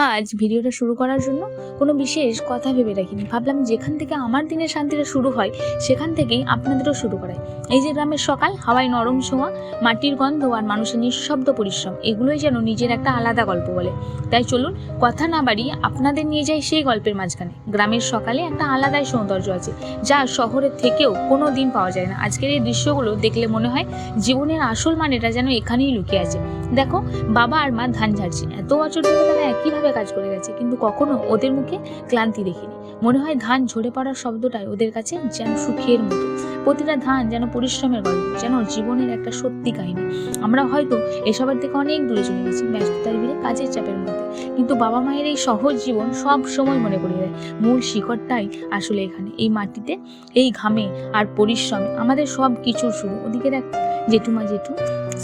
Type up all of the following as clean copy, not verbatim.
আজ ভিডিওটা শুরু করার জন্য কোনো বিশেষ কথা ভেবে রাখিনি, ভাবলাম যেখান থেকে আমার দিনের শান্তিটা শুরু হয় সেখান থেকেই আপনাদেরও শুরু করাই। এই যে গ্রামের সকাল, হাওয়ায় নরম ছোঁয়া, মাটির গন্ধ আর মানুষের নিঃশব্দ পরিশ্রম, এগুলোই যেন নিজের একটা আলাদা গল্প বলে। তাই চলুন কথা না বাড়িয়ে আপনাদের নিয়ে যাই সেই গল্পের মাঝখানে। গ্রামের সকালে একটা আলাদাই সৌন্দর্য আছে, যা শহরের থেকেও কোনো দিন পাওয়া যায় না। আজকের এই দৃশ্যগুলো দেখলে মনে হয় জীবনের আসল মানেটা যেন এখানেই লুকিয়ে আছে। দেখো, বাবা আর মা ধান ঝাড়ছে, এত বছর ধরে তারা একইভাবে কাজ করে গেছে, কিন্তু কখনো ওদের মুখে ক্লান্তি দেখিনি। মনে হয় ধান ঝরে পড়ার শব্দটাই ওদের কাছে যেন সুখের মতো। প্রতিটা ধান যেন পরিশ্রমের গল্প, যেন জীবনের একটা সত্যি কাহিনী। আমরা হয়তো এসবের থেকে অনেক দূরে চলে গেছি, ব্যস্ততার ভিড়ে, কাজের চাপের মধ্যে, কিন্তু বাবা মায়ের এই সহজ জীবন সব সময় মনে করিয়ে দেয় মূল শিকড়টাই আসলে এখানে, এই মাটিতে, এই ঘামে আর পরিশ্রমে আমাদের সব কিছুর শুরু। ওদিকে দেখ জেঠু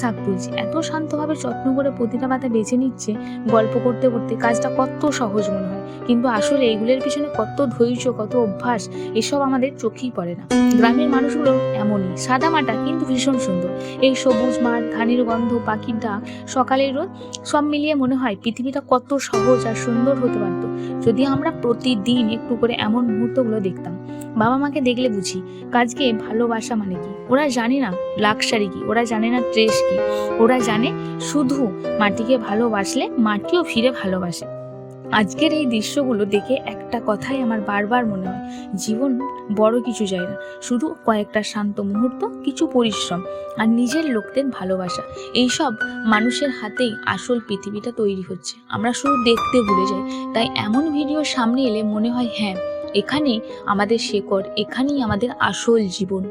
শাক তুলছে, এত শান্তভাবে যত্ন করে প্রতিটা পাতা বেছে নিচ্ছে। গল্প করতে করতে কাজটা কত সহজ মনে হয়, কিন্তু আসলে এগুলোর পিছনে কত ধৈর্য, কত অভ্যাস, এসব আমাদের চোখেই পড়ে না। গ্রামের মানুষগুলো এমনই, সাদা মাটা কিন্তু ভীষণ সুন্দর। এই সবুজ মাঠ, ধানের গন্ধ, পাখির ডাক, সকালের রোদ, সব মিলিয়ে মনে হয় পৃথিবীটা কত সহজ আর সুন্দর হতে পারতো যদি আমরা প্রতিদিন একটু করে এমন মুহূর্তগুলো দেখতাম। বাবা মাকে দেখলে বুঝি কাজকে ভালোবাসা মানে কি। ওরা জানে না লাক্সারি কি, ওরা জানে না ট্রেস কি, ওরা জানে শুধু মাটিকে ভালোবাসলে মাটিও ফিরে ভালোবাসে। আজকের এই দৃশ্যগুলো দেখে একটা কথাই আমার বারবার মনে হয়, জীবন বড় কিছু চাই না, শুধু কয়েকটা শান্ত মুহূর্ত, কিছু পরিশ্রম আর নিজের লোকদের ভালোবাসা। এইসব মানুষের হাতেই আসল পৃথিবীটা তৈরি হচ্ছে, আমরা শুধু দেখতে ভুলে যাই। তাই এমন ভিডিও সামনে এলে মনে হয় হ্যাঁ, এখানেই আমাদের শেকড়, এখানেই আমাদের আসল জীবন।